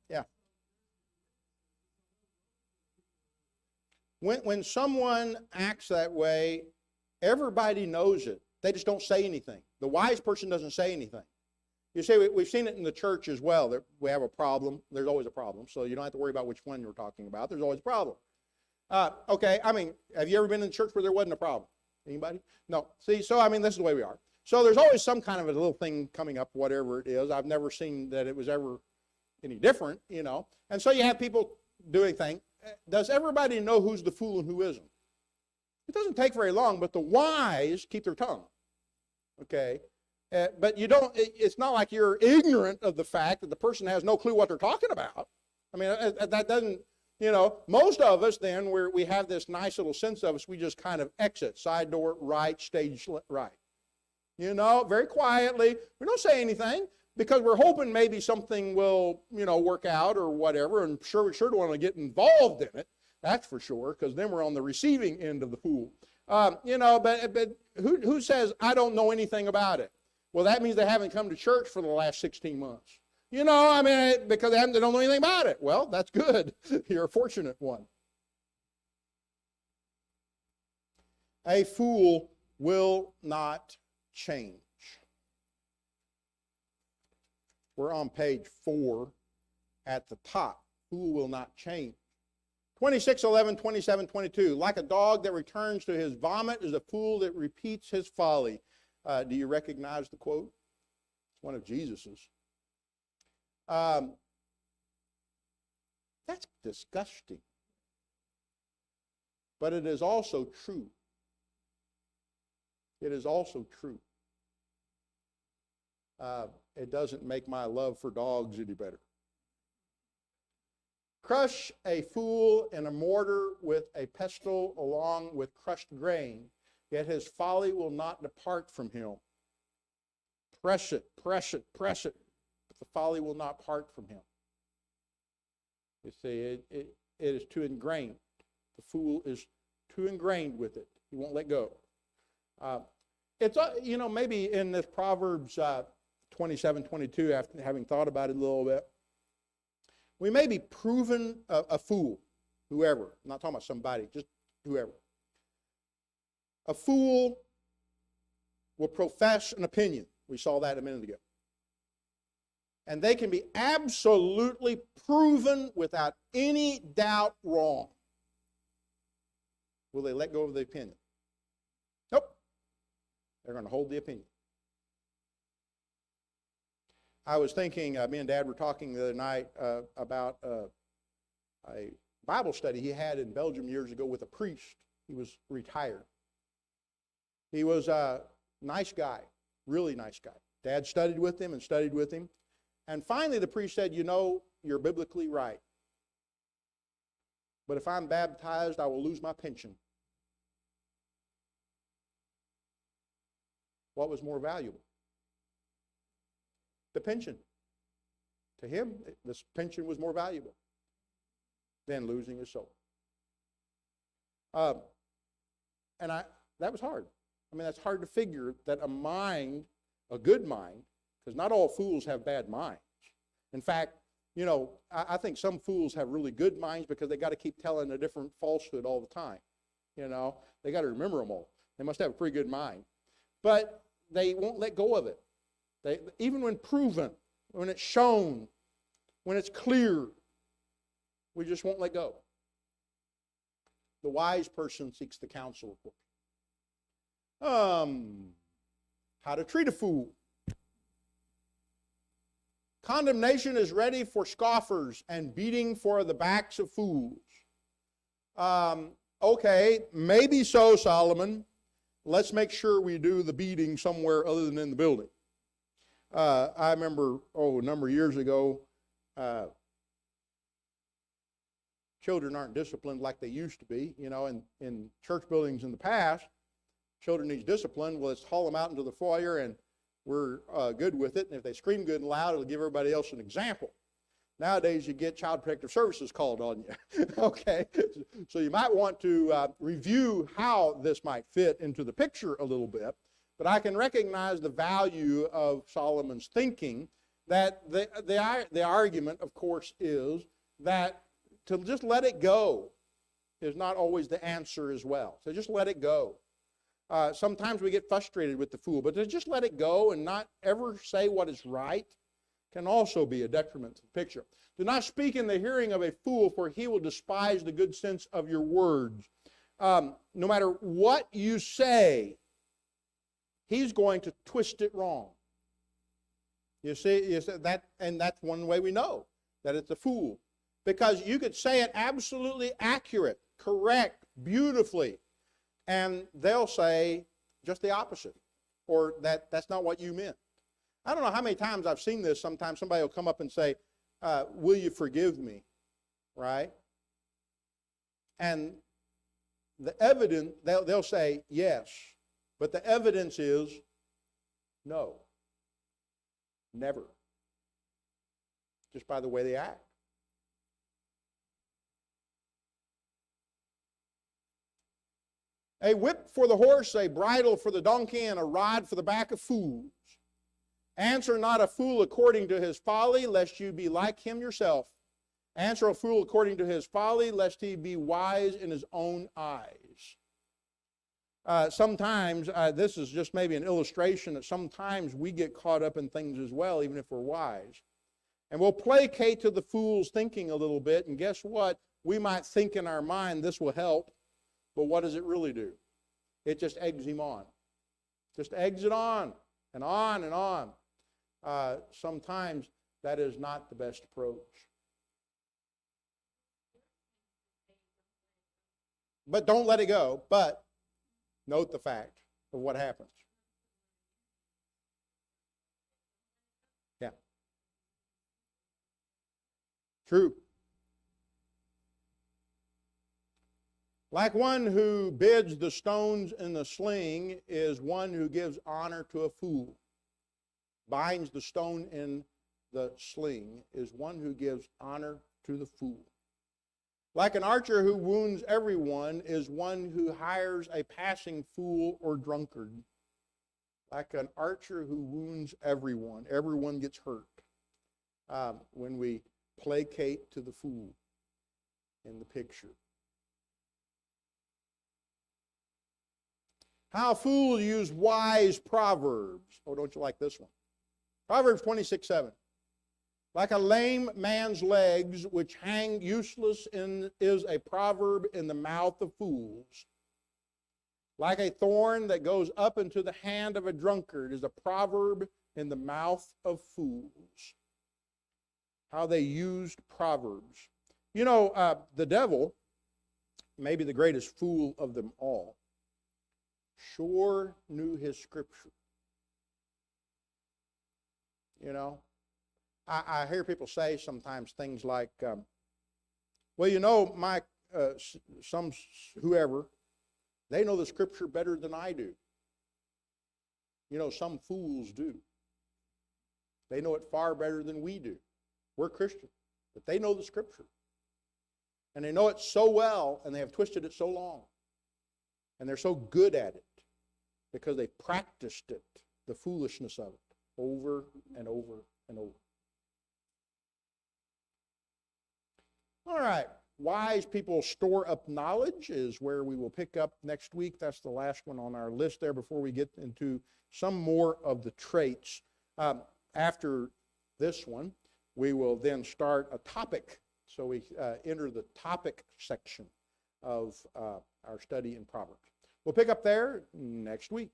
Yeah. When someone acts that way, everybody knows it. They just don't say anything. The wise person doesn't say anything. You see, we've seen it in the church as well. That we have a problem. There's always a problem. So you don't have to worry about which one you're talking about. There's always a problem. Okay, I mean, have you ever been in church where there wasn't a problem? Anybody? No. See, so I mean, this is the way we are. So there's always some kind of a little thing coming up, whatever it is. I've never seen that it was ever any different, you know. And so you have people doing things. Does everybody know who's the fool and who isn't? It doesn't take very long, but the wise keep their tongue. Okay? But you don't, it's not like you're ignorant of the fact that the person has no clue what they're talking about. I mean, that doesn't, you know, most of us then, we have this nice little sense of us, we just kind of exit, side door right, stage right. You know, very quietly. We don't say anything because we're hoping maybe something will, you know, work out or whatever, and we sure don't want to get involved in it. That's for sure, because then we're on the receiving end of the pool. You know, but who says, I don't know anything about it? Well, that means they haven't come to church for the last 16 months. You know, I mean, because they don't know anything about it. Well, that's good. You're a fortunate one. A fool will not change. We're on page 4 at the top. Fool will not change. 26:11, 27:22. Like a dog that returns to his vomit is a fool that repeats his folly. Do you recognize the quote? It's one of Jesus's. That's disgusting. But it is also true. It is also true. It doesn't make my love for dogs any better. Crush a fool in a mortar with a pestle along with crushed grain, yet his folly will not depart from him. Press it, press it, press it, but the folly will not part from him. You see, it is too ingrained. The fool is too ingrained with it. He won't let go. It's, you know, maybe in this Proverbs 27:22, after having thought about it a little bit, we may be proven a fool, whoever. I'm not talking about somebody, just whoever. A fool will profess an opinion. We saw that a minute ago. And they can be absolutely proven without any doubt wrong. Will they let go of the opinion? Nope. They're going to hold the opinion. I was thinking, me and Dad were talking the other night about a Bible study he had in Belgium years ago with a priest. He was retired. He was a nice guy, really nice guy. Dad studied with him and studied with him. And finally the priest said, you know, you're biblically right. But if I'm baptized, I will lose my pension. What was more valuable? The pension. To him, this pension was more valuable than losing his soul. And that was hard. I mean, that's hard to figure that a mind, a good mind, because not all fools have bad minds. In fact, you know, I think some fools have really good minds because they got to keep telling a different falsehood all the time. You know, they got to remember them all. They must have a pretty good mind. But they won't let go of it. Even when proven, when it's shown, when it's clear, we just won't let go. The wise person seeks the counsel of how to treat a fool. Condemnation is ready for scoffers and beating for the backs of fools. Okay, maybe so, Solomon. Let's make sure we do the beating somewhere other than in the building. I remember, a number of years ago, children aren't disciplined like they used to be. You know, in church buildings in the past, children need discipline. Well, let's haul them out into the foyer and we're good with it. And if they scream good and loud, it'll give everybody else an example. Nowadays, you get Child Protective Services called on you. Okay, so you might want to review how this might fit into the picture a little bit. But I can recognize the value of Solomon's thinking that the argument, of course, is that to just let it go is not always the answer as well. So just let it go. Sometimes we get frustrated with the fool, but to just let it go and not ever say what is right can also be a detriment to the picture. Do not speak in the hearing of a fool, for he will despise the good sense of your words. No matter what you say, he's going to twist it wrong. You see that, and that's one way we know that it's a fool. Because you could say it absolutely accurate, correct, beautifully, and they'll say just the opposite, or that's not what you meant. I don't know how many times I've seen this. Sometimes somebody will come up and say, will you forgive me, right? And the evidence, they'll say yes, but the evidence is no, never, just by the way they act. A whip for the horse, a bridle for the donkey, and a rod for the back of fools. Answer not a fool according to his folly, lest you be like him yourself. Answer a fool according to his folly, lest he be wise in his own eyes. Sometimes, this is just maybe an illustration that sometimes we get caught up in things as well, even if we're wise. And we'll placate to the fool's thinking a little bit, and guess what? We might think in our mind this will help, but what does it really do? It just eggs him on. Just eggs it on and on and on. Sometimes that is not the best approach. But don't let it go. But note the fact of what happens. Yeah. True. Like one who bids the stones in the sling is one who gives honor to a fool. Binds the stone in the sling is one who gives honor to the fool. Like an archer who wounds everyone is one who hires a passing fool or drunkard. Like an archer who wounds everyone. Everyone gets hurt when we placate to the fool in the picture. How fools use wise proverbs. Oh, don't you like this one? Proverbs 26:7. Like a lame man's legs, which hang useless, is a proverb in the mouth of fools. Like a thorn that goes up into the hand of a drunkard is a proverb in the mouth of fools. How they used proverbs. You know, the devil, maybe the greatest fool of them all, sure knew his scripture. You know, I hear people say sometimes things like, well, you know, whoever, they know the scripture better than I do. You know, some fools do. They know it far better than we do. We're Christians, but they know the scripture. And they know it so well, and they have twisted it so long. And they're so good at it because they practiced it, the foolishness of it, over and over and over. All right, wise people store up knowledge is where we will pick up next week. That's the last one on our list there before we get into some more of the traits. After this one, we will then start a topic. So we enter the topic section of our study in Proverbs. We'll pick up there next week.